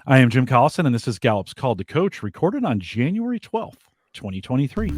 I am Jim Collison, and this is Gallup's Call to Coach, recorded on January 12th, 2023.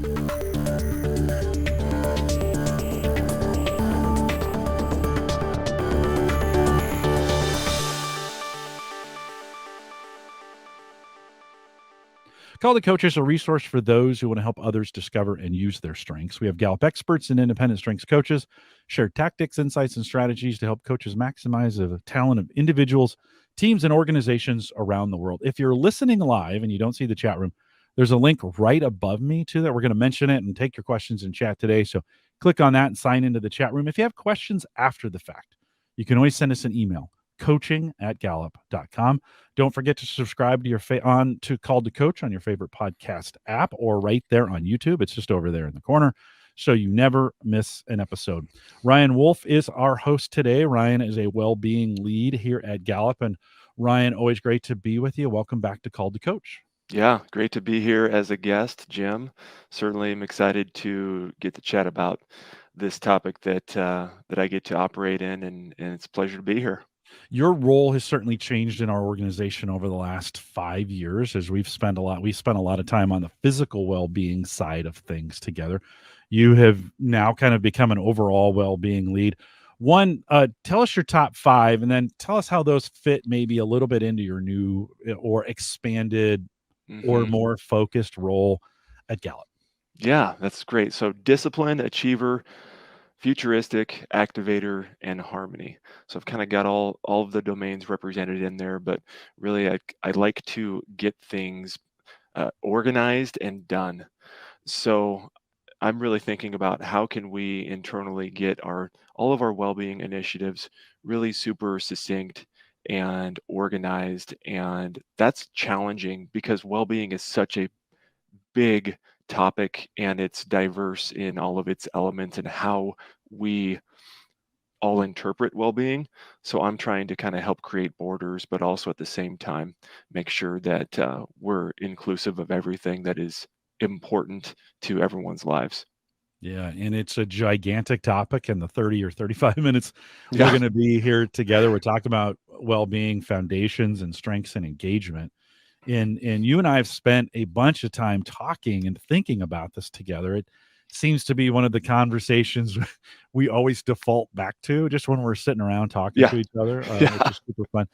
Call to Coach is a resource for those who want to help others discover and use their strengths. We have Gallup experts and independent strengths coaches share tactics, insights, and strategies to help coaches maximize the talent of individuals, teams, and organizations around the world. If you're listening live and you don't see the chat room, there's a link right above me to that. We're going to mention it and take your questions in chat today. So click on that and sign into the chat room. If you have questions after the fact, you can always send us an email, coaching@gallup.com. Don't forget to subscribe to to Call to Coach on your favorite podcast app or right there on YouTube. It's just over there in the corner, so you never miss an episode. Ryan Wolf is our host today. Ryan is a well-being lead here at Gallup. And Ryan, always great to be with you. Welcome back to Call to Coach. Yeah, great to be here as a guest, Jim. Certainly am excited to get to chat about this topic that I get to operate in, and it's a pleasure to be here. Your role has certainly changed in our organization over the last 5 years as we spent a lot of time on the physical well-being side of things together. You have now kind of become an overall well-being lead. One, tell us your top 5, and then tell us how those fit maybe a little bit into your new or expanded or hmm more focused role at Gallup. Yeah, that's great. So discipline, achiever, futuristic, activator, and harmony. So I've kind of got all of the domains represented in there, but really I like to get things organized and done. So I'm really thinking about how can we internally get all of our well-being initiatives really super succinct and organized, and that's challenging because well-being is such a big topic and it's diverse in all of its elements and how we all interpret well-being. So I'm trying to kind of help create borders, but also at the same time make sure that we're inclusive of everything that is important to everyone's lives. Yeah, and it's a gigantic topic. In the 30 or 35 minutes we're Yeah. going to be here together, we're talking about well-being, foundations, and strengths and engagement. And you and I have spent a bunch of time talking and thinking about this together. It seems to be one of the conversations we always default back to just when we're sitting around talking Yeah. to each other, which Yeah. is super fun.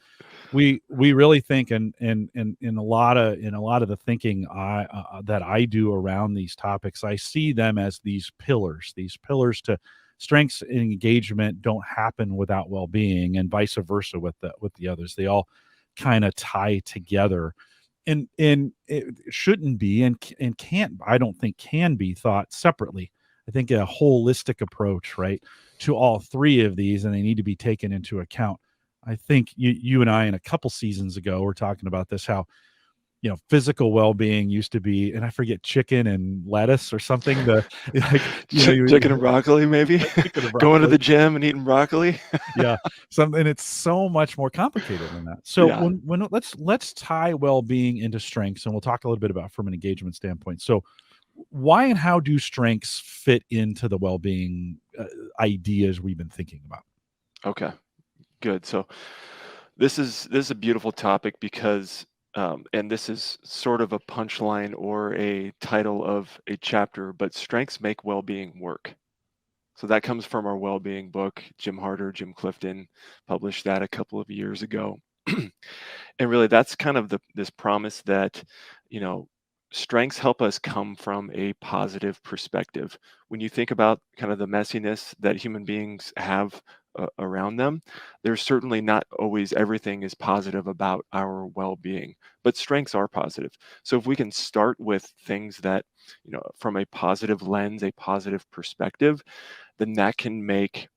We really think, and in a lot of the thinking that I do around these topics, I see them as these pillars. These pillars to strengths and engagement don't happen without well-being, and vice versa with the others. They all kind of tie together, and it shouldn't be, and can't, I don't think, can be thought separately. I think a holistic approach, right, to all three of these, and they need to be taken into account. I think you and I, in a couple seasons ago, were talking about this, how, physical well-being used to be, and I forget, chicken and lettuce or something. The like, Chicken and broccoli, maybe. chicken and Going to broccoli. the gym and eating broccoli. Yeah, something. It's so much more complicated than that. So Yeah. when let's tie well-being into strengths, and we'll talk a little bit about from an engagement standpoint. So why and how do strengths fit into the well-being ideas we've been thinking about? Okay. Good. So this is a beautiful topic because and this is sort of a punchline or a title of a chapter, but strengths make well-being work. So that comes from our well-being book. Jim Harder, Jim Clifton published that a couple of years ago. And really that's kind of this promise that, you know, strengths help us come from a positive perspective. When you think about kind of the messiness that human beings have around them, there's certainly not always everything is positive about our well-being, but strengths are positive. So if we can start with things that, you know, from a positive lens, a positive perspective, then that can make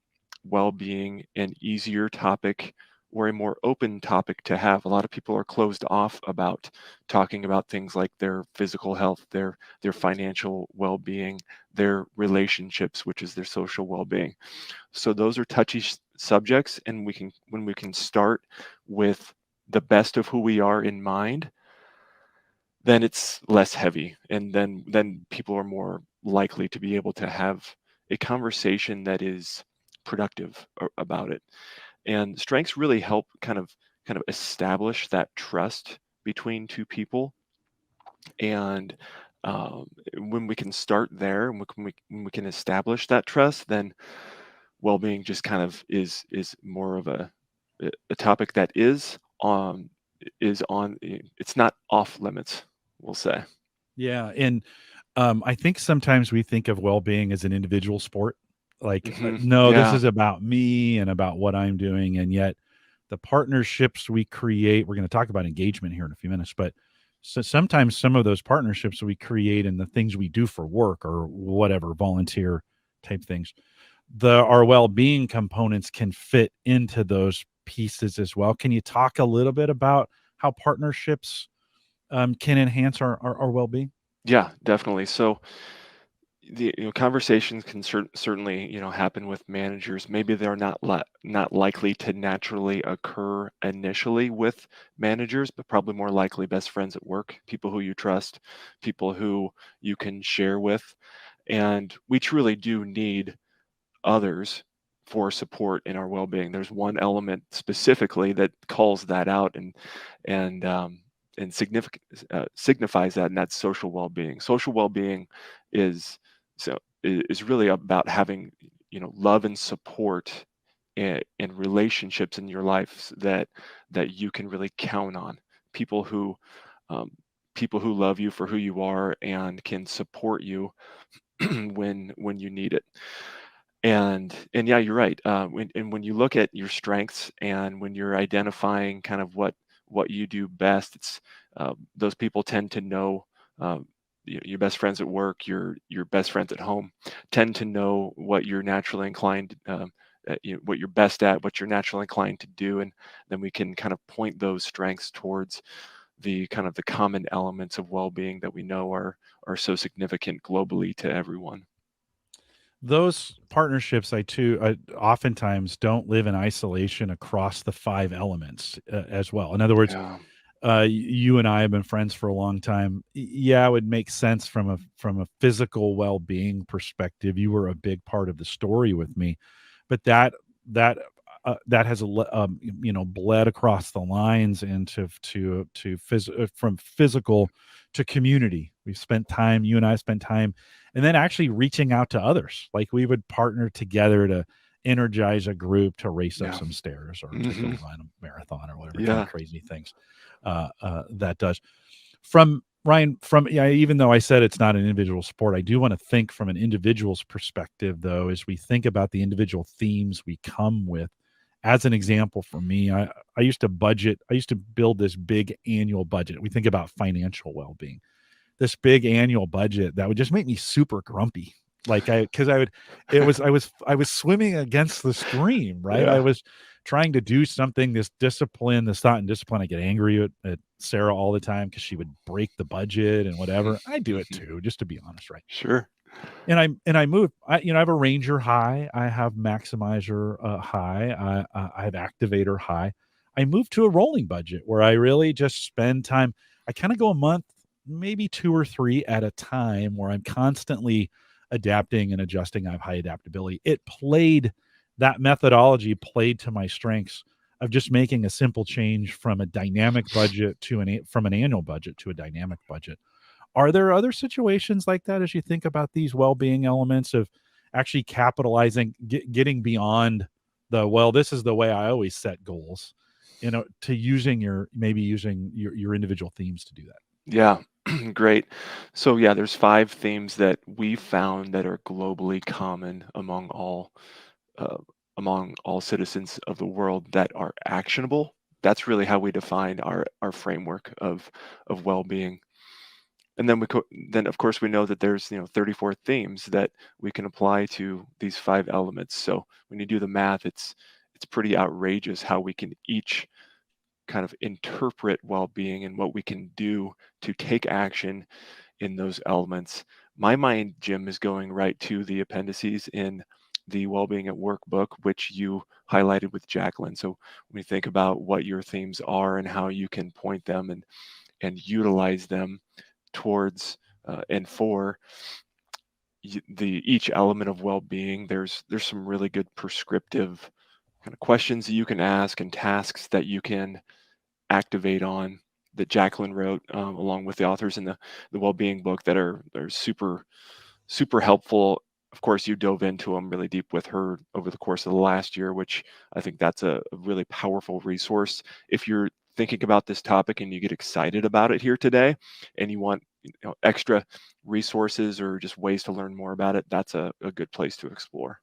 well-being an easier topic or a more open topic to have. A lot of people are closed off about talking about things like their physical health, their financial well-being, their relationships, which is their social well-being. So those are touchy subjects, and when we can start with the best of who we are in mind, then it's less heavy, and then people are more likely to be able to have a conversation that is productive about it. And strengths really help kind of establish that trust between two people. And um, when we can start there, and when we can establish that trust, then well-being just kind of is more of a topic that is on, it's not off limits, we'll say. Yeah, and I think sometimes we think of well-being as an individual sport. Like, no, this Yeah. is about me and about what I'm doing, and yet the partnerships we create. We're going to talk about engagement here in a few minutes, but so sometimes some of those partnerships we create and the things we do for work or whatever volunteer type things, our well-being components can fit into those pieces as well. Can you talk a little bit about how partnerships can enhance our well-being? Yeah, definitely. So the conversations can certainly happen with managers. Maybe they're not likely to naturally occur initially with managers, but probably more likely best friends at work, people who you trust, people who you can share with. And we truly do need others for support in our well-being. There's one element specifically that calls that out and and significant signifies that, and that's social well-being. Social well-being is so is really about having love and support and relationships in your life that you can really count on. People who um, people who love you for who you are and can support you when you need it. And yeah, you're right. When you look at your strengths and when you're identifying kind of what you do best, it's those people tend to know. Your best friends at work, your best friends at home, tend to know what you're naturally inclined, what you're best at, what you're naturally inclined to do, and then we can kind of point those strengths towards the kind of the common elements of well-being that we know are so significant globally to everyone. Those partnerships, I oftentimes don't live in isolation across the 5 elements, as well. In other words, Yeah. you and I have been friends for a long time. Yeah, it would make sense from a physical well-being perspective. You were a big part of the story with me, but that that has bled across the lines into from physical to community. We've spent time. You and I spent time, and then actually reaching out to others. Like we would partner together to energize a group to race up Yeah. some stairs or to go Hmm. run a marathon or whatever kind of Yeah. crazy things that does. From Ryan, from yeah, even though I said it's not an individual sport, I do want to think from an individual's perspective, though, as we think about the individual themes we come with. As an example, for me, I used to budget. I used to build this big annual budget. We think about financial well-being, this big annual budget that would just make me super grumpy. Like because I would, I was swimming against the stream, right? I Yeah. was trying to do something, this discipline, this thought and discipline. I get angry at Sarah all the time because she would break the budget and whatever. I do it Mhm. too, just to be honest, right? Sure. And I move. I have a Ranger high. I have Maximizer high. I have Activator high. I moved to a rolling budget where I really just spend time. I kind of go a month, maybe 2 or 3 at a time, where I'm constantly adapting and adjusting. I have high adaptability. That methodology played to my strengths of just making a simple change from a dynamic budget from an annual budget to a dynamic budget. Are there other situations like that as you think about these well-being elements of actually capitalizing, getting beyond well, this is the way I always set goals, to using your individual themes to do that? Yeah. Great. So yeah, there's 5 themes that we found that are globally common uh, among all citizens of the world that are actionable. That's really how we define our framework of well-being. And then then of course we know that there's 34 themes that we can apply to these 5 elements. So when you do the math, it's pretty outrageous how we can each kind of interpret well-being and what we can do to take action in those elements. My mind, Jim, is going right to the appendices in the Well-Being at Work book, which you highlighted with Jacqueline. So when we think about what your themes are and how you can point them and utilize them towards and for the each element of well-being, there's some really good prescriptive kind of questions that you can ask and tasks that you can activate on. that Jacqueline wrote, along with the authors in the Wellbeing book, that are super helpful. Of course, you dove into them really deep with her over the course of the last year, which I think that's a really powerful resource. If you're thinking about this topic and you get excited about it here today, and you want extra resources or just ways to learn more about it, that's a good place to explore.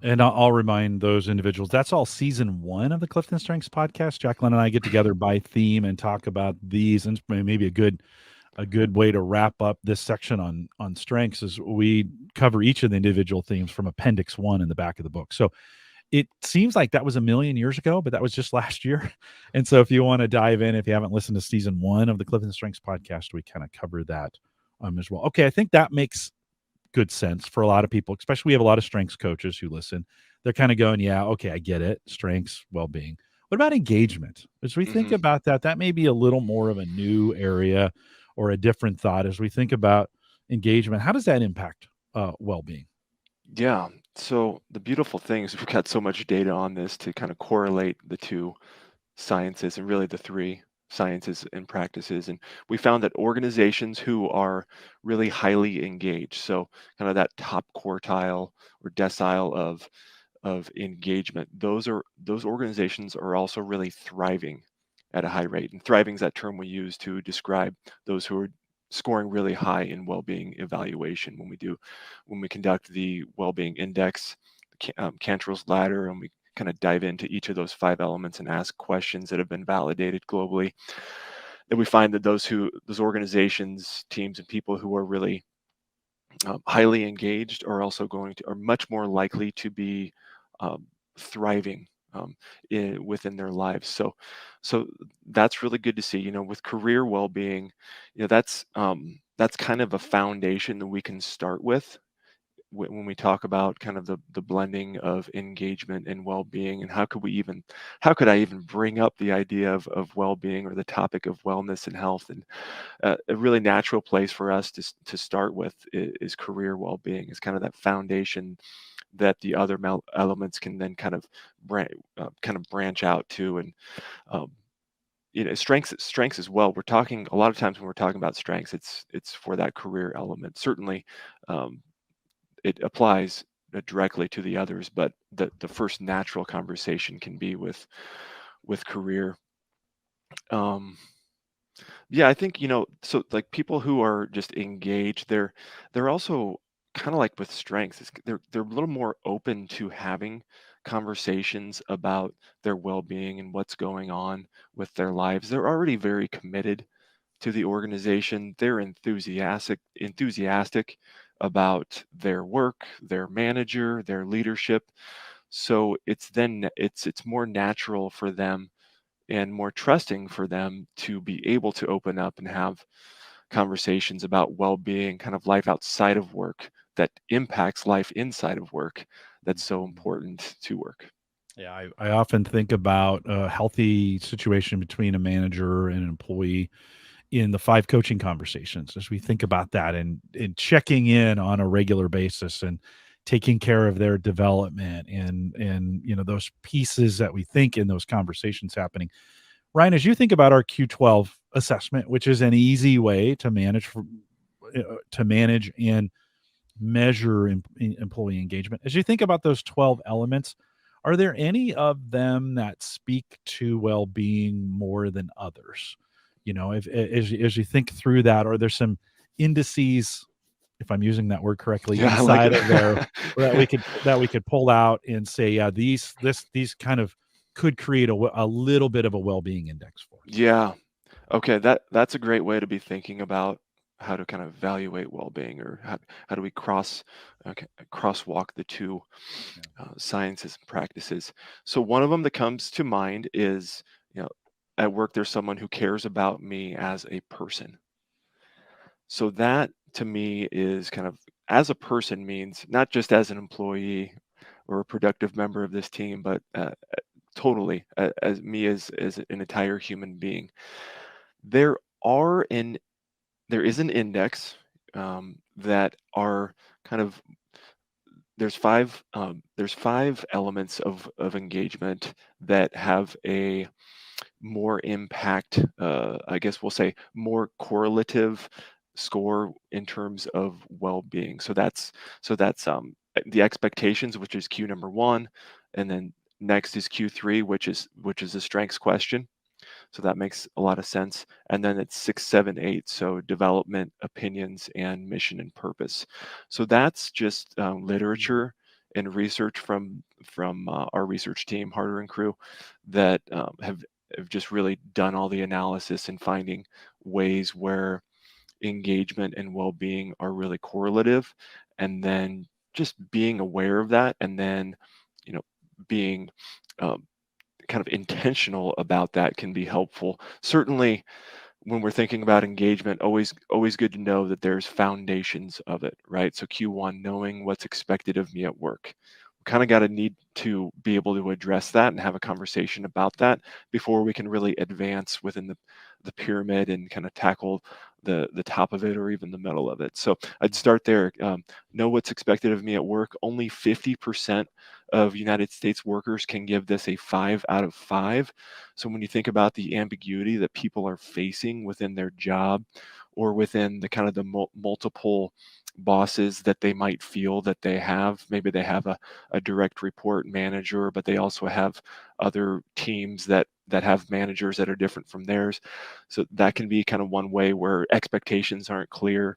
And I'll remind those individuals that's all season 1 of the Clifton Strengths podcast. Jacqueline and I get together by theme and talk about these, and maybe a good way to wrap up this section on strengths is we cover each of the individual themes from appendix 1 in the back of the book. So it seems like that was a million years ago, but that was just last year. And so if you want to dive in, if you haven't listened to season 1 of the Clifton Strengths podcast, we kind of cover that as well. Okay, I think that makes good sense for a lot of people, especially we have a lot of strengths coaches who listen. They're kind of going, yeah, okay, I get it. Strengths, well-being. What about engagement? As we think Hmm. about that, that may be a little more of a new area or a different thought as we think about engagement. How does that impact well-being? Yeah. So the beautiful thing is we've got so much data on this to kind of correlate the two sciences, and really the three sciences and practices. And we found that organizations who are really highly engaged, so kind of that top quartile or decile of engagement, those organizations are also really thriving at a high rate. And thriving is that term we use to describe those who are scoring really high in well-being evaluation. When we conduct the well-being index, Cantor's ladder, and we kind of dive into each of those 5 elements and ask questions that have been validated globally, then we find that those organizations, teams, and people who are really highly engaged are much more likely to be um, thriving within their lives. So that's really good to see. With career well-being, that's kind of a foundation that we can start with when we talk about kind of the blending of engagement and well-being, and how could I even bring up the idea of well-being or the topic of wellness and health. And a really natural place for us to start with is career well-being, is kind of that foundation that the other elements can then kind of branch out to. And um, strengths as well. We're talking a lot of times when we're talking about strengths, it's for that career element. Certainly, um, it applies directly to the others, but the first natural conversation can be with career. Um, yeah, I think, so like people who are just engaged, they're also kind of like with strengths. They're a little more open to having conversations about their well-being and what's going on with their lives. They're already very committed to the organization. They're enthusiastic about their work, their manager, their leadership. So it's more natural for them and more trusting for them to be able to open up and have conversations about well-being, kind of life outside of work that impacts life inside of work, that's so important to work. Yeah, I often think about a healthy situation between a manager and an employee in the 5 coaching conversations as we think about that and checking in on a regular basis and taking care of their development and those pieces that we think in those conversations happening. Ryan, as you think about our Q12 assessment, which is an easy way to manage and measure employee engagement, as you think about those 12 elements, are there any of them that speak to well-being more than others? If as you think through that, are there some indices, if I'm using that word correctly, Yeah, I like inside it. of there that we could pull out and say, yeah, these kind of could create a little bit of a well-being index for us? Yeah. Okay, that's a great way to be thinking about how to kind of evaluate well-being, or how do we crosswalk the two Yeah. sciences and practices. So one of them that comes to mind is, at work there's someone who cares about me as a person. So that to me is kind of, as a person, means not just as an employee or a productive member of this team, but totally as me as an entire human being. There are in there is an index that are kind of there's five elements of engagement that have a more impact, I guess we'll say more correlative score in terms of well-being. So that's the expectations, which is Q number one, and then next is Q3, which is a strengths question. So that makes a lot of sense. And then it's 6, 7, 8. So development, opinions, and mission and purpose. So that's just literature and research from our research team, Harder and Crew, that have just really done all the analysis and finding ways where engagement and well-being are really correlative, and then just being aware of that, and then you know being um, kind of intentional about that can be helpful. Certainly, when we're thinking about engagement, always good to know that there's foundations of it, right? So Q1, knowing what's expected of me at work. We kind of got to need to be able to address that and have a conversation about that before we can really advance within the pyramid and kind of tackle the top of it or even the middle of it. So I'd start there. Know what's expected of me at work. Only 50% of United States workers can give this a 5 out of 5. So when you think about the ambiguity that people are facing within their job or within the kind of the multiple bosses that they might feel that they have, maybe they have a direct report manager, but they also have other teams that have managers that are different from theirs. So that can be kind of one way where expectations aren't clear.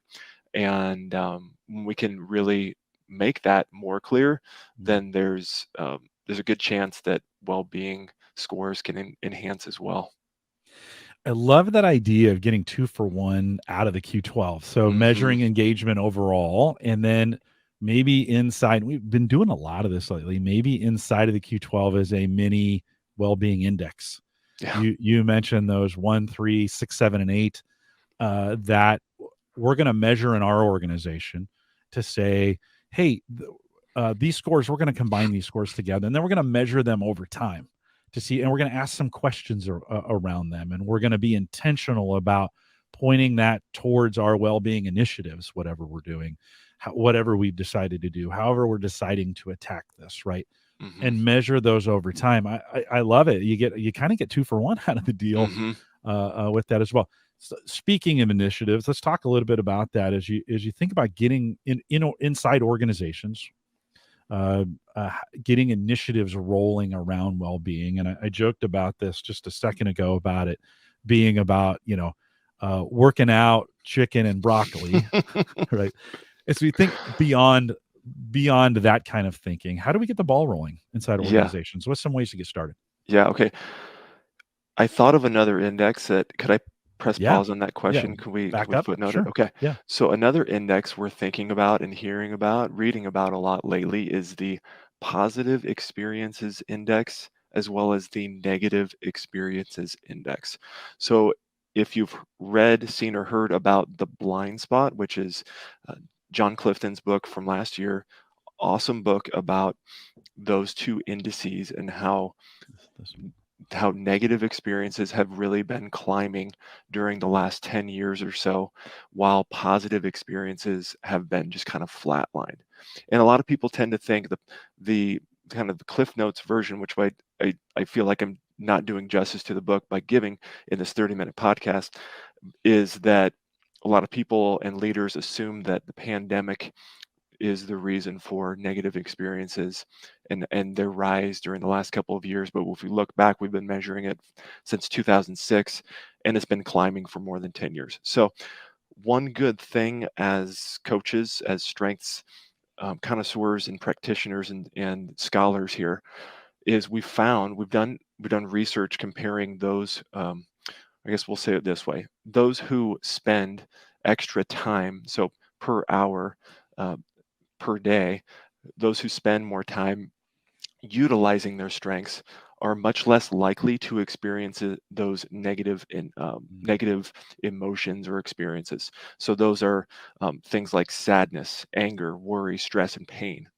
And when we can really make that more clear, then there's a good chance that well-being scores can enhance as well. I love that idea of getting 2 for 1 out of the Q12. So Hmm. measuring engagement overall, and then maybe inside, we've been doing a lot of this lately, maybe inside of the Q12 is a mini well-being index. Yeah. You mentioned those 1, 3, 6, 7, and 8 that we're going to measure in our organization to say, hey, these scores, we're going to combine these scores together, and then we're going to measure them over time to see, and we're going to ask some questions around them, and we're going to be intentional about pointing that towards our well-being initiatives, whatever we're doing, whatever we've decided to do, however we're deciding to attack this, right? Hmm. And measure those over time. I love it. You kind of get 2 for 1 out of the deal Hmm. with that as well. So speaking of initiatives, let's talk a little bit about that as you think about getting inside organizations, uh, uh, getting initiatives rolling around well-being. And I joked about this just a second ago about it being about working out, chicken, and broccoli, right? As we think beyond that kind of thinking, how do we get the ball rolling inside Yeah. organizations? What's some ways to get started? Yeah. Okay. I thought of another index that could I press Yeah, pause on that yeah. question? Can Back we up, footnote it? sure. Okay. Yeah. So another index we're thinking about and hearing about, reading about a lot lately is the positive experiences index as well as the negative experiences index. So if you've read, seen, or heard about the blind spot, which is uh, John Clifton's book from last year, awesome book about those two indices and This how negative experiences have really been climbing during the last 10 years or so, while positive experiences have been just kind of flatlined. And a lot of people tend to think the kind of the Cliff Notes version, which I feel like I'm not doing justice to the book by giving in this 30-minute podcast, is that a lot of people and leaders assume that the pandemic is the reason for negative experiences and their rise during the last couple of years. But if we look back, we've been measuring it since 2006, and it's been climbing for more than 10 years. So one good thing as coaches, as strengths connoisseurs and practitioners and scholars here is we've done research comparing those. I guess we'll say it this way: those who spend extra time, so per hour, uh, per day, those who spend more time utilizing their strengths are much less likely to experience those mm, negative emotions or experiences. So those are things like sadness, anger, worry, stress, and pain.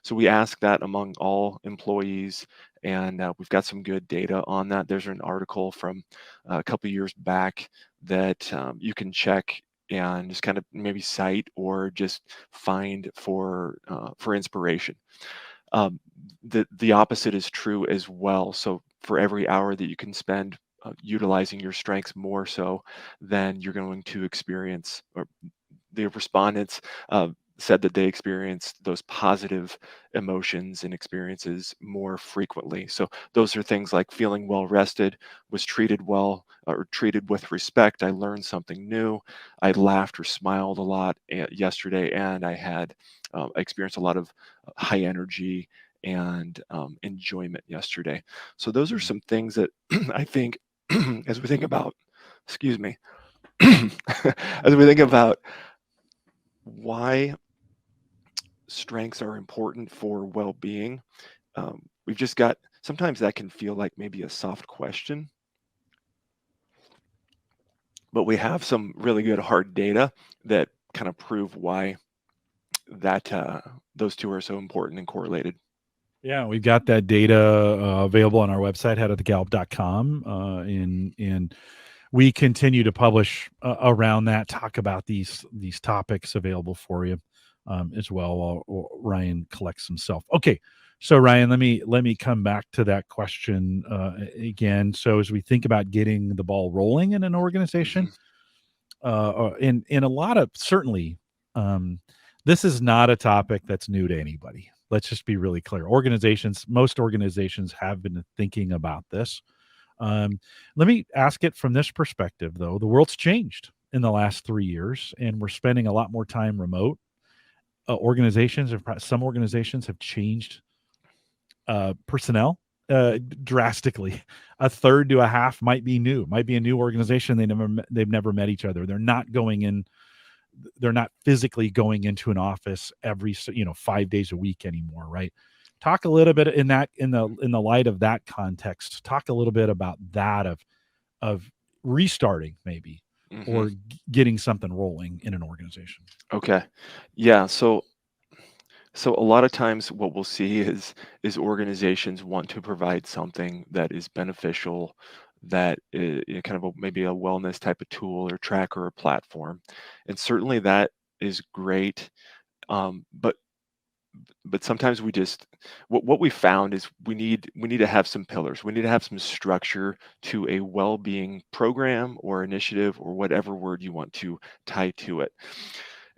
So we ask that among all employees, and we've got some good data on that. There's an article from a couple years back that you can check and just kind of maybe cite or just find for inspiration. The opposite is true as well. So for every hour that you can spend utilizing your strengths more so, then you're going to experience, or the respondents said that they experienced those positive emotions and experiences more frequently. So those are things like feeling well rested, was treated well or treated with respect. I learned something new. I laughed or smiled a lot yesterday, and I experienced a lot of high energy and enjoyment yesterday. So those are some things that I think as we think about, excuse me, as we think about why strengths are important for well-being. We've just got, sometimes that can feel like maybe a soft question, but we have some really good hard data that kind of prove why that those two are so important and correlated. Yeah, we've got that data available on our website, headofthegallup.com. And we continue to publish around that, talk about these topics available for you as well while Ryan collects himself. Okay, so Ryan, let me come back to that question again. So as we think about getting the ball rolling in an organization, in a lot of, certainly, um, this is not a topic that's new to anybody. Let's just be really clear. Most organizations have been thinking about this. Let me ask it from this perspective, though. The world's changed in the last 3 years, and we're spending a lot more time remote. Some organizations have changed personnel drastically. A third to a half might be new, might be a new organization. They've never met each other. They're not physically going into an office every 5 days a week anymore, right? Talk a little bit in the light of that context. Talk a little bit about that of restarting maybe, Mm-hmm. or getting something rolling in an organization. Okay. Yeah. So a lot of times what we'll see is organizations want to provide something that is beneficial, that is kind of maybe a wellness type of tool or tracker or platform, and certainly that is great. But sometimes we just, what we found is we need to have some pillars. We need to have some structure to a well-being program or initiative or whatever word you want to tie to it.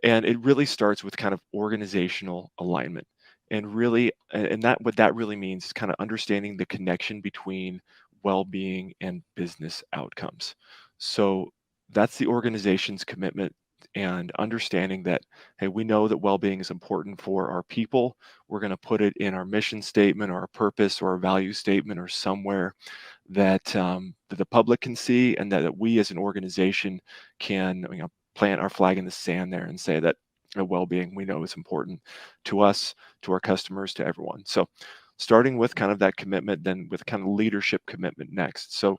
And it really starts with kind of organizational alignment. And really, and that what that really means is kind of understanding the connection between well-being and business outcomes. So that's the organization's commitment, and understanding that, hey, we know that well-being is important for our people. We're going to put it in our mission statement or our purpose or our value statement or somewhere that the public can see, and that we as an organization can, plant our flag in the sand there and say that well-being, we know, is important to us, to our customers, to everyone. So starting with kind of that commitment, then with kind of leadership commitment next. So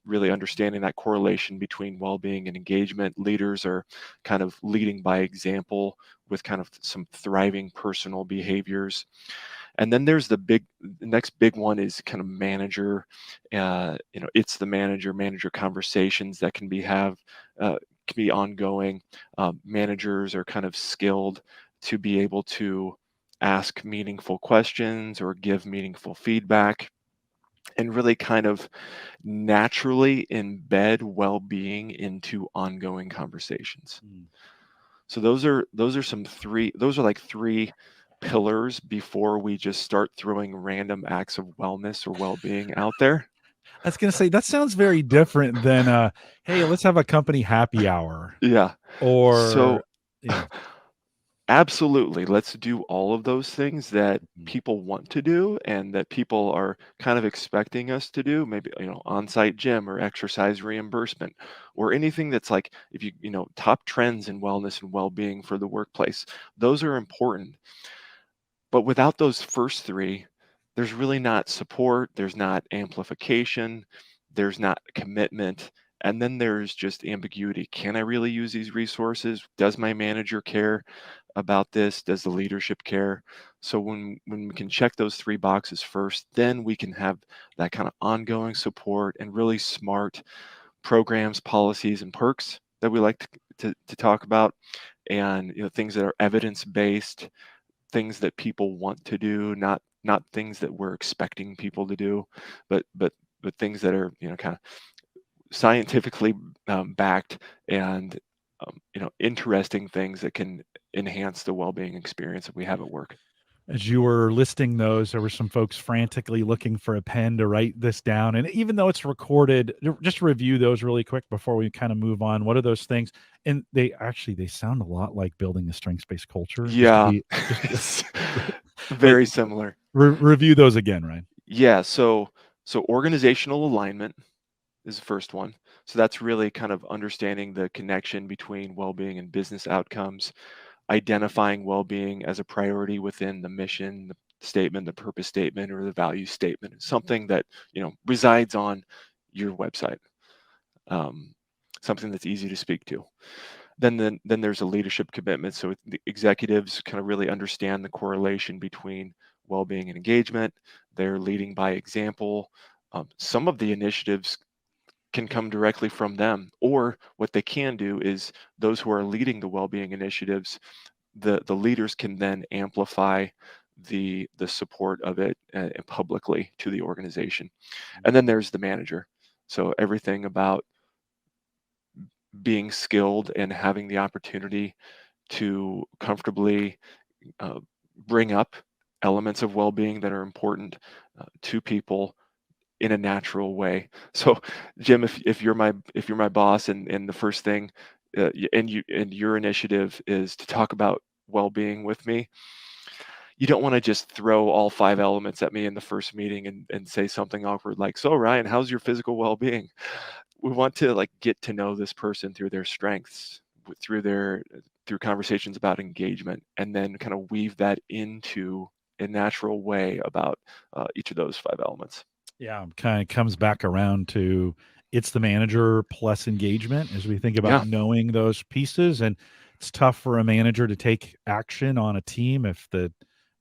really understanding that correlation between well-being and engagement. Leaders are kind of leading by example with kind of some thriving personal behaviors. And then there's the next big one is kind of manager. It's the manager conversations that can be ongoing. Managers are kind of skilled to be able to ask meaningful questions or give meaningful feedback, and really kind of naturally embed well-being into ongoing conversations. Mm. So those are like three pillars before we just start throwing random acts of wellness or well-being out there. I was gonna say that sounds very different than hey, let's have a company happy hour, Yeah. So or yeah. absolutely, let's do all of those things that Mhm. people want to do and that people are kind of expecting us to do, maybe, on-site gym or exercise reimbursement, or anything that's like, if top trends in wellness and well-being for the workplace. Those are important. But without those first three, there's really not support, there's not amplification, there's not commitment, and then there's just ambiguity. Can I really use these resources? Does my manager care about this? Does the leadership care? So when we can check those three boxes first, then we can have that kind of ongoing support and really smart programs, policies, and perks that we like to talk about, and things that are evidence based, things that people want to do, not things that we're expecting people to do, but but things that are, kind of scientifically backed and, interesting things that can enhance the well-being experience that we have at work. As you were listing those, there were some folks frantically looking for a pen to write this down. And even though it's recorded, just to review those really quick before we kind of move on. What are those things? And they sound a lot like building a strengths-based culture. Just to Yeah, be just it's like very similar. review those again, Ryan. Yeah, so organizational alignment is the first one. So that's really kind of understanding the connection between well-being and business outcomes, identifying well-being as a priority within the mission, the statement, the purpose statement, or the value statement, something that resides on your website, um, something that's easy to speak to. Then there's a leadership commitment. So the executives kind of really understand the correlation between well-being and engagement. They're leading by example. Some of the initiatives can come directly from them, or what they can do is those who are leading the well-being initiatives, the leaders can then amplify the support of it publicly to the organization. And then there's the manager. So everything about being skilled and having the opportunity to comfortably uh, bring up elements of well-being that are important to people in a natural way. So, Jim, if you're my boss, and the first thing, and your initiative is to talk about well-being with me, you don't want to just throw all 5 elements at me in the first meeting and say something awkward like, "So, Ryan, how's your physical well-being?" We want to like get to know this person through their strengths, through conversations about engagement, and then kind of weave that into a natural way about each of those 5 elements. Yeah, kind of comes back around to it's the manager plus engagement as we think about Yeah, knowing those pieces. And it's tough for a manager to take action on a team if the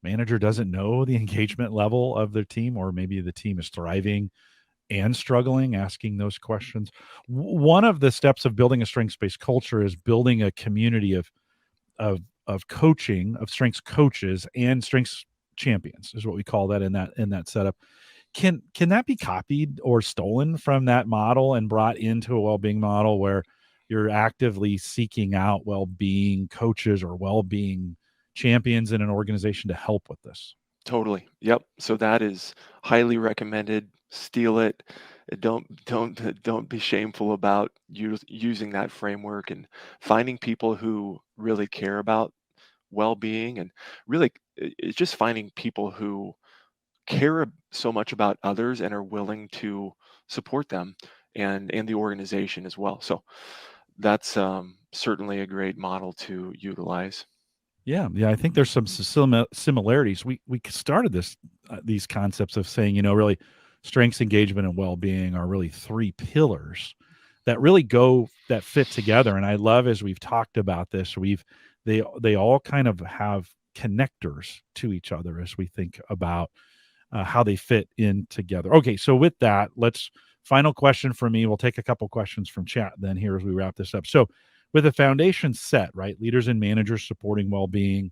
manager doesn't know the engagement level of their team, or maybe the team is thriving and struggling, asking those questions. One of the steps of building a strengths-based culture is building a community of of coaching, of strengths coaches and strengths champions is what we call that in that setup. Can that be copied or stolen from that model and brought into a well-being model where you're actively seeking out well-being coaches or well-being champions in an organization to help with this? totally. Yep. So that is highly recommended. Steal it. Don't be shameful about using that framework and finding people who really care about well-being, and really it's just finding people who care so much about others and are willing to support them and the organization as well. So that's certainly a great model to utilize. Yeah, yeah, I think there's some similarities. We started these concepts of saying, really strengths, engagement, and well-being are really three pillars that really go that fit together. And I love as we've talked about this, they all kind of have connectors to each other as we think about how they fit in together. Okay, so with that, let's final question for me. We'll take a couple questions from chat then here as we wrap this up. So, with a foundation set, right, leaders and managers supporting well-being,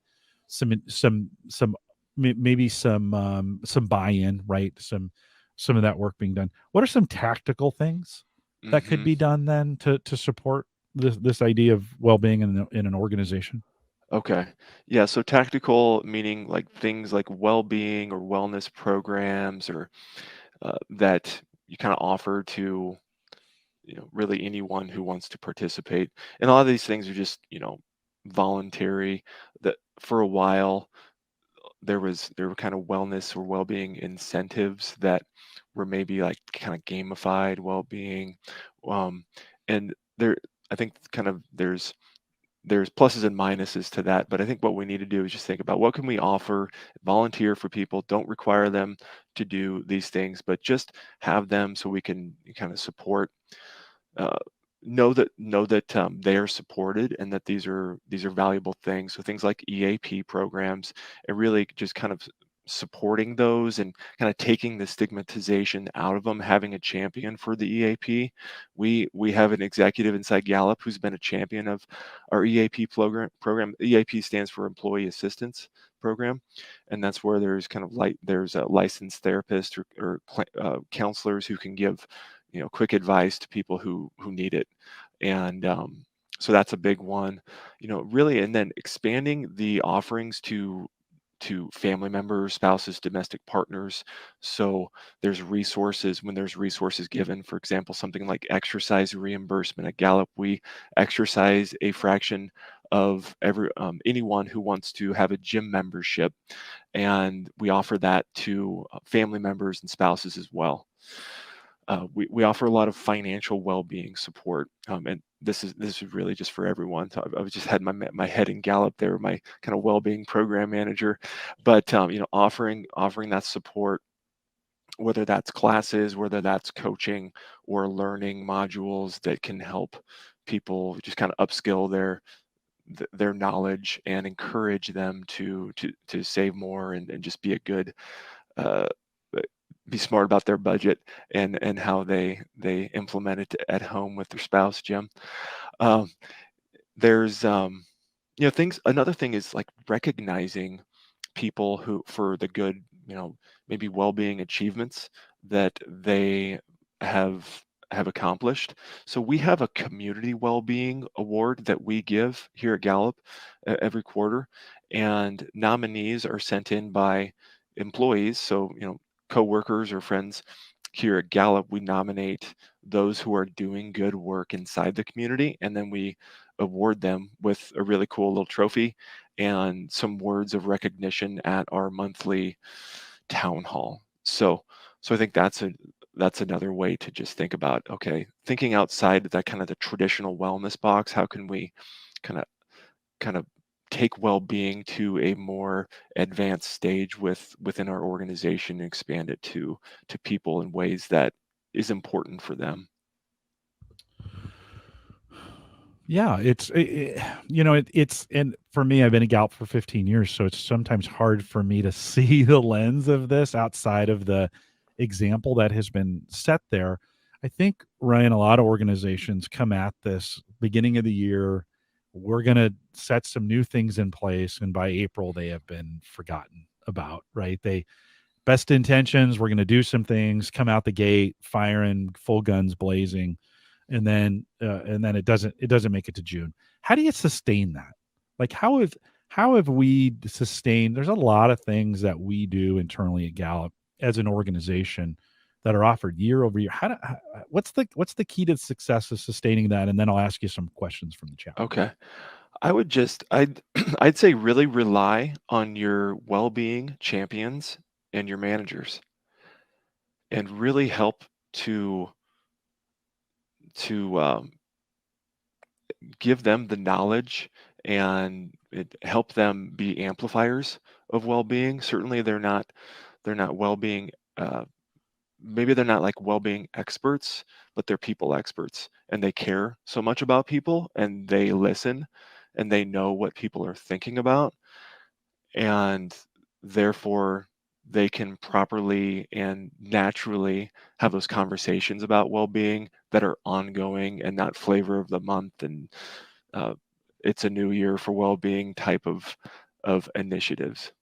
maybe some buy-in, right, some of that work being done. What are some tactical things that could Hmm. be done then to support this idea of well-being in an organization? Okay. Yeah. So tactical meaning like things like well-being or wellness programs, or that you kind of offer to really anyone who wants to participate. And a lot of these things are just voluntary. That for a while there were kind of wellness or well-being incentives that were maybe like kind of gamified well-being, um, and there I think kind of there's pluses and minuses to that, but I think what we need to do is just think about what can we offer, volunteer for people, don't require them to do these things, but just have them so we can kind of support, uh, know that they are supported and that these are valuable things. So things like EAP programs, and really just kind of supporting those and kind of taking the stigmatization out of them, having a champion for the EAP. We have an executive inside Gallup who's been a champion of our EAP program. EAP stands for Employee Assistance Program, and that's where there's kind of there's a licensed therapist or counselors who can give quick advice to people who need it. And so that's a big one, really. And then expanding the offerings to family members, spouses, domestic partners. So there's resources, when there's resources given, for example, something like exercise reimbursement. At Gallup, we exercise a fraction of anyone who wants to have a gym membership, and we offer that to family members and spouses as well. We offer a lot of financial well-being support, and this is really just for everyone. So I've just had my head in Gallup there, my kind of well-being program manager, but offering that support, whether that's classes, whether that's coaching or learning modules that can help people just kind of upskill their knowledge and encourage them to save more and just be a good uh, be smart about their budget and how they implement it at home with their spouse, Jim. Um, there's things. Another thing is like recognizing people who for the good, maybe well-being achievements that they have accomplished. So we have a community well-being award that we give here at Gallup every quarter, and nominees are sent in by employees. So coworkers or friends here at Gallup, we nominate those who are doing good work inside the community, and then we award them with a really cool little trophy and some words of recognition at our monthly town hall. So I think that's another way to just think about, okay, thinking outside that kind of the traditional wellness box. How can we kind of take well-being to a more advanced stage within our organization and expand it to people in ways that is important for them. Yeah, it's and for me, I've been a Gallup for 15 years, so it's sometimes hard for me to see the lens of this outside of the example that has been set there. I think, Ryan, a lot of organizations come at this beginning of the year. We're going to set some new things in place, and by April, they have been forgotten about, right? They best intentions, we're going to do some things, come out the gate, firing full guns blazing, and then it doesn't make it to June. How do you sustain that? Like how have we sustained? There's a lot of things that we do internally at Gallup as an organization that are offered year over year. What's the key to success of sustaining that? And then I'll ask you some questions from the chat. Okay. I'd I'd say really rely on your well-being champions and your managers, and really help to to give them the knowledge and help them be amplifiers of well-being. Certainly they're not well-being maybe they're not like well-being experts, but they're people experts, and they care so much about people, and they listen, and they know what people are thinking about, and therefore they can properly and naturally have those conversations about well-being that are ongoing and not flavor of the month and uh, it's a new year for well-being type of initiatives.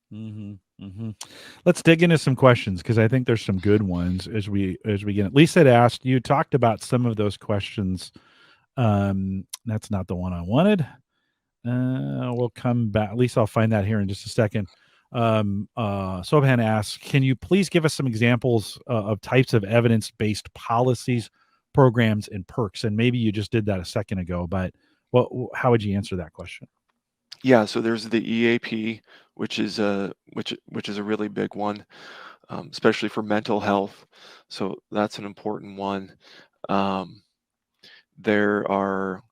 Let's dig into some questions because I think there's some good ones as we get. Lisa had asked, you talked about some of those questions. That's not the one I wanted. We'll come back. At least I'll find that here in just a second. Sobhan asks, can you please give us some examples of types of evidence-based policies, programs, and perks? And maybe you just did that a second ago, but how would you answer that question? Yeah, so there's the EAP, which is a really big one, especially for mental health. So that's an important one. Um, there are,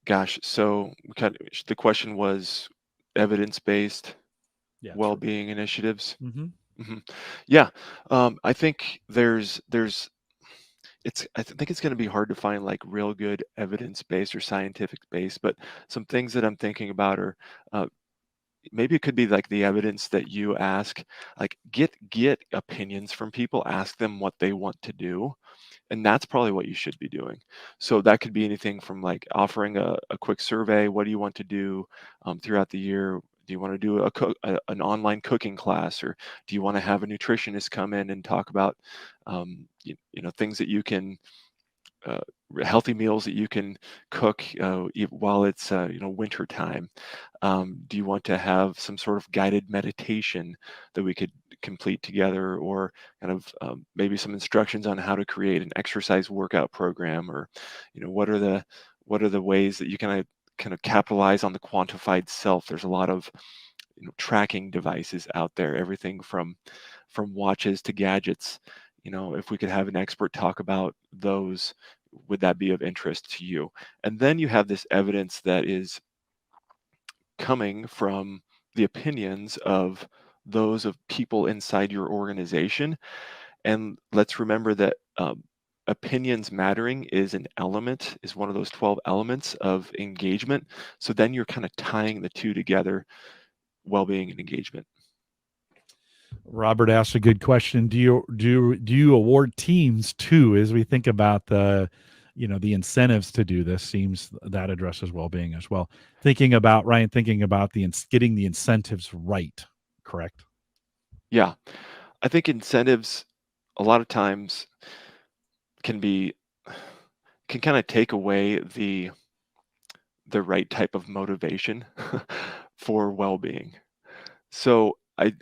gosh, so the question was evidence-based Yeah, true. well-being initiatives. Mm-hmm. hmm Yeah, I think I think it's going to be hard to find like real good evidence-based or scientific based, but some things that I'm thinking about are maybe it could be like the evidence that you ask, like get opinions from people, ask them what they want to do, and that's probably what you should be doing. So that could be anything from like offering a quick survey. What do you want to do throughout the year? Do you want to do an online cooking class, or do you want to have a nutritionist come in and talk about things that you can uh, healthy meals that you can cook while it's winter time? Do you want to have some sort of guided meditation that we could complete together, or kind of maybe some instructions on how to create an exercise workout program, or what are the ways that you can kind of capitalize on the quantified self? There's a lot of tracking devices out there, everything from watches to gadgets. If we could have an expert talk about those, would that be of interest to you? And then you have this evidence that is coming from the opinions of those of people inside your organization. And let's remember that opinions mattering is one of those 12 elements of engagement. So then you're kind of tying the two together, well-being and engagement. Robert asked a good question. Do you award teams too, as we think about the incentives to do this? Seems that addresses well-being as well. Thinking about getting the incentives right, correct? Yeah, I think incentives a lot of times can be can kind of take away the right type of motivation for well-being. So I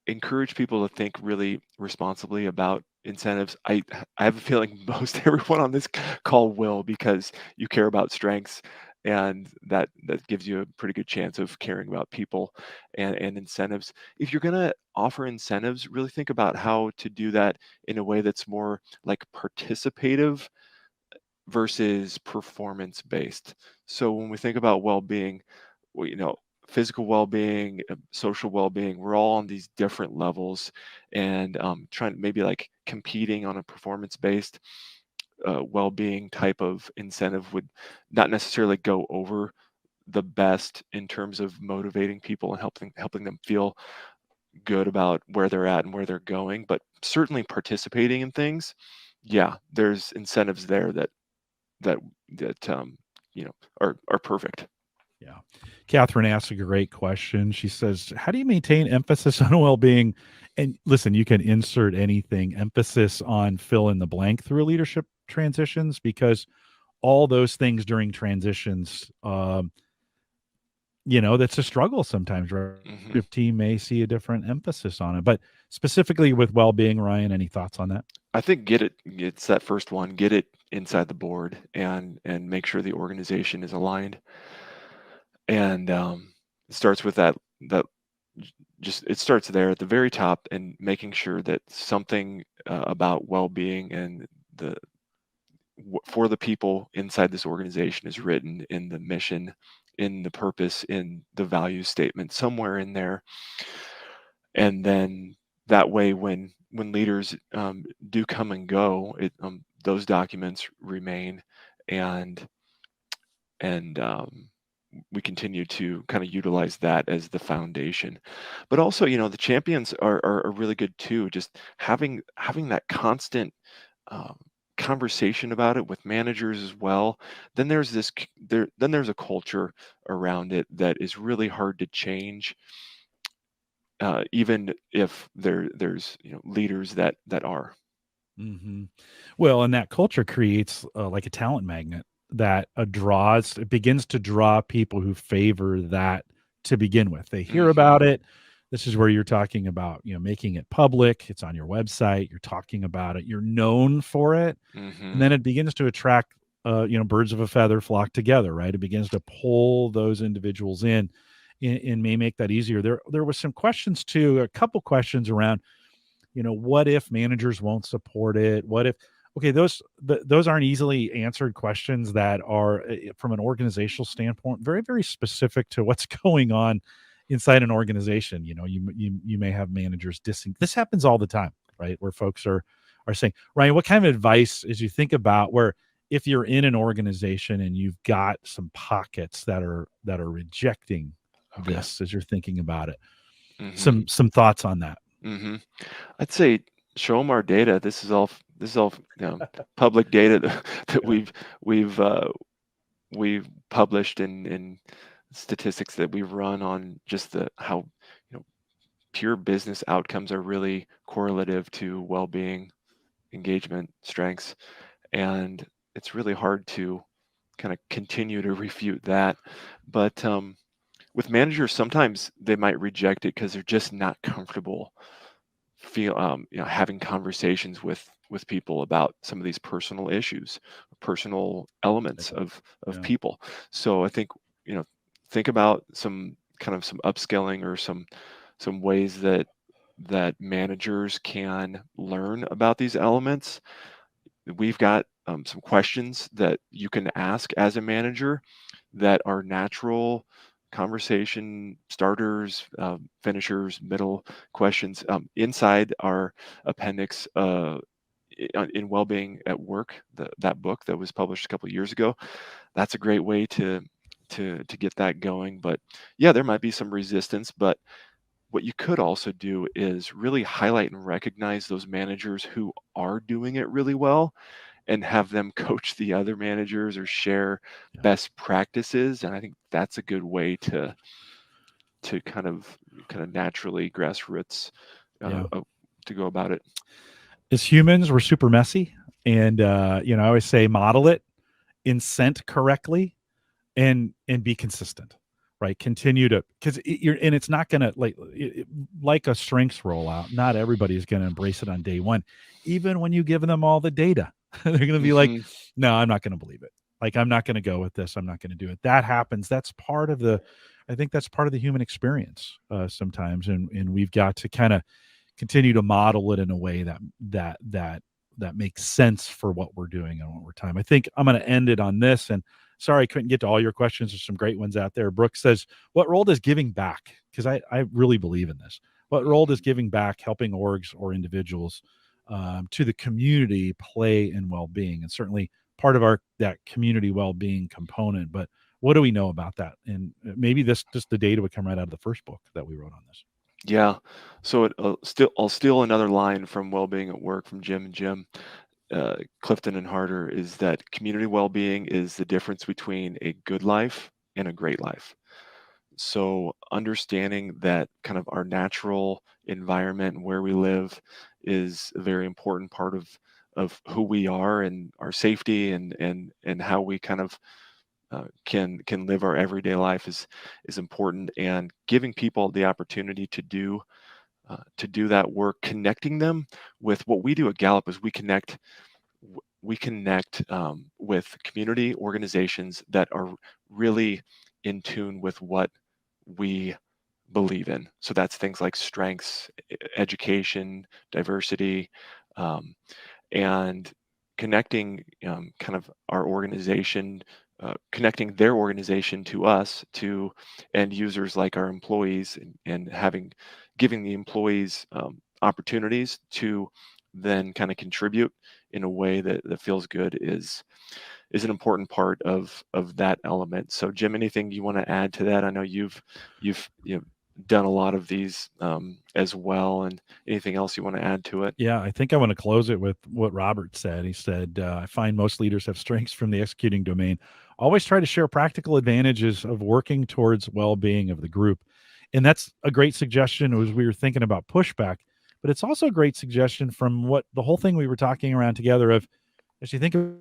encourage people to think really responsibly about incentives. I have a feeling most everyone on this call will, because you care about strengths, and that gives you a pretty good chance of caring about people and incentives. If you're going to offer incentives, really think about how to do that in a way that's more like participative versus performance based. So when we think about well-being, well, physical well-being, social well-being, we're all on these different levels, and trying maybe like competing on a performance-based well-being type of incentive would not necessarily go over the best in terms of motivating people and helping them feel good about where they're at and where they're going. But certainly participating in things, yeah, there's incentives there that that are perfect. Yeah. Catherine asks a great question. She says, how do you maintain emphasis on well-being? And listen, you can insert anything, emphasis on fill in the blank through leadership transitions, because all those things during transitions, that's a struggle sometimes, right? Hmm. Your team may see a different emphasis on it. But specifically with well-being, Ryan, any thoughts on that? I think it's that first one, get it inside the board, and make sure the organization is aligned. And it starts with that just it starts there at the very top, and making sure that something about well-being and the for the people inside this organization is written in the mission, in the purpose, in the value statement, somewhere in there. And then that way, when leaders do come and go, those documents remain, and and we continue to kind of utilize that as the foundation. But also, the champions are really good too, just having that constant um, conversation about it with managers as well. Then there's a culture around it that is really hard to change, even if there's leaders that are. Hmm. Well, and that culture creates like a talent magnet that it begins to draw people who favor that to begin with. They hear Hmm. about it. This is where you're talking about, making it public. It's on your website. You're talking about it. You're known for it. And Hmm. then it begins to attract, birds of a feather flock together, right? It begins to pull those individuals in and may make that easier. There was some questions too, a couple questions around, what if managers won't support it? What if, okay, those aren't easily answered questions that are from an organizational standpoint very, very specific to what's going on inside an organization. You may have managers dissing. This happens all the time, right? Where folks are saying, Ryan, what kind of advice, as you think about where, if you're in an organization and you've got some pockets that are rejecting Okay. this as you're thinking about it? Mm-hmm. Some thoughts on that? Mm-hmm. I'd say show them our data. This is all public data that Yeah, we've published in statistics that we've run on just the how pure business outcomes are really correlative to well-being, engagement, strengths, and it's really hard to kind of continue to refute that. But with managers, sometimes they might reject it because they're just not comfortable having conversations with people about some of these personal issues, personal elements yeah, of yeah, people. So I think you know think about some upskilling or some ways that managers can learn about these elements. We've got some questions that you can ask as a manager that are natural conversation starters, finishers, middle questions inside our appendix in Wellbeing at Work, that book that was published a couple of years ago. That's a great way to get that going. But yeah, there might be some resistance, but what you could also do is really highlight and recognize those managers who are doing it really well and have them coach the other managers or share yeah, best practices. And I think that's a good way to kind of naturally grassroots uh, yeah. uh, to go about it. As humans, we're super messy, and I always say model it, incent correctly, and be consistent, right? Continue to, because you're, and it's not gonna like a strengths rollout. Not everybody is gonna embrace it on day one, even when you give them all the data. They're gonna be like, Hmm. no, I'm not gonna believe it. Like, I'm not gonna go with this. I'm not gonna do it. That happens. That's part of the, I think that's part of the human experience sometimes, and we've got to kind of continue to model it in a way that makes sense for what we're doing and what we're time. I think I'm going to end it on this. And sorry I couldn't get to all your questions. There's some great ones out there. Brooke says, "What role does giving back?" Because I really believe in this. What role does Hmm. giving back, helping orgs or individuals to the community, play in well-being? And certainly part of our that community well-being component. But what do we know about that? And maybe this just the data would come right out of the first book that we wrote on this. Yeah. So I'll steal another line from Wellbeing at Work from Jim and Jim. Clifton and Harder is that community well-being is the difference between a good life and a great life. So understanding that kind of our natural environment and where we live is a very important part of who we are and our safety and how we kind of can live our everyday life is important, and giving people the opportunity to do that work, connecting them with what we do at Gallup is we connect with community organizations that are really in tune with what we believe in. So that's things like strengths, education, diversity, um, and connecting kind of our organization, connecting their organization to us, to end users like our employees, and giving the employees opportunities to then kind of contribute in a way that feels good is an important part of that element. So Jim, anything you want to add to that? I know you've done a lot of these as well, and anything else you want to add to it? Yeah, I think I want to close it with what Robert said. He said, I find most leaders have strengths from the executing domain. Always try to share practical advantages of working towards well being of the group. And that's a great suggestion as we were thinking about pushback, but it's also a great suggestion from what the whole thing we were talking around together of as you think of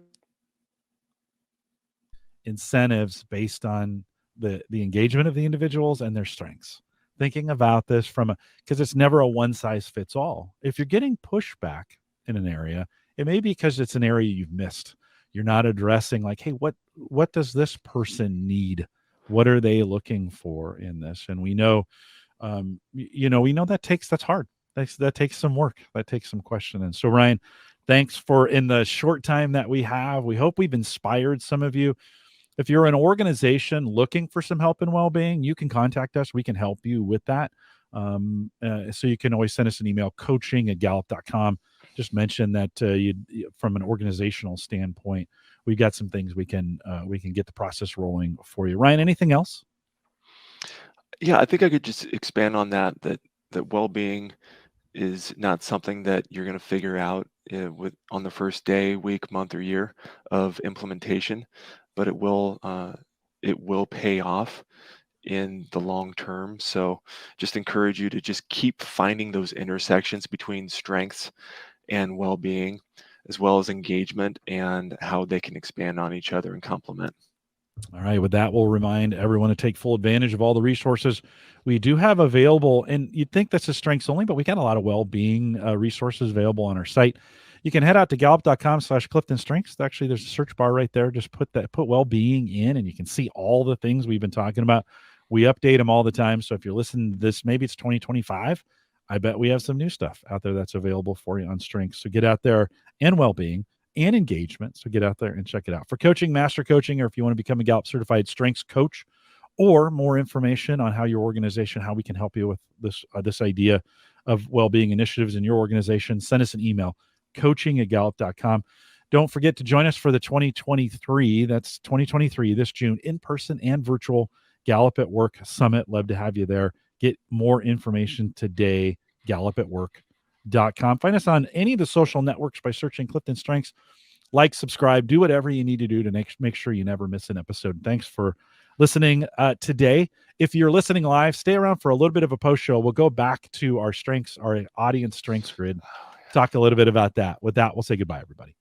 incentives based on the engagement of the individuals and their strengths. Thinking about this from a because it's never a one size fits all. If you're getting pushback in an area, it may be because it's an area you've missed. You're not addressing like, hey, what does this person need? What are they looking for in this? And we know we know that's hard. That takes some work. That takes some questioning. So Ryan, thanks for in the short time that we have. We hope we've inspired some of you. If you're an organization looking for some help in well-being, you can contact us. We can help you with that. So you can always send us an email, coaching@gallup.com. Just mention that from an organizational standpoint, we've got some things we can get the process rolling for you. Ryan, anything else? Yeah, I think I could just expand on that well-being is not something that you're going to figure out with on the first day, week, month, or year of implementation, but it will pay off in the long term. So just encourage you to just keep finding those intersections between strengths and well-being, as well as engagement and how they can expand on each other and complement. All right. With that, we'll remind everyone to take full advantage of all the resources we do have available. And you'd think this is strengths only, but we got a lot of well-being resources available on our site. You can head out to gallup.com/Clifton Strengths. Actually, there's a search bar right there. Just put well-being in, and you can see all the things we've been talking about. We update them all the time. So if you're listening to this, maybe it's 2025. I bet we have some new stuff out there that's available for you on strengths. So get out there and well-being and engagement. So get out there and check it out. For coaching, master coaching, or if you want to become a Gallup certified strengths coach, or more information on how your organization, how we can help you with this idea of well-being initiatives in your organization, send us an email, coaching@gallup.com. Don't forget to join us for the 2023, that's 2023, this June, in-person and virtual Gallup at Work Summit. Love to have you there. Get more information today, gallupatwork.com. Find us on any of the social networks by searching Clifton Strengths. Like, subscribe, do whatever you need to do to make sure you never miss an episode. Thanks for listening today. If you're listening live, stay around for a little bit of a post show. We'll go back to our audience strengths grid, talk a little bit about that. With that, we'll say goodbye, everybody.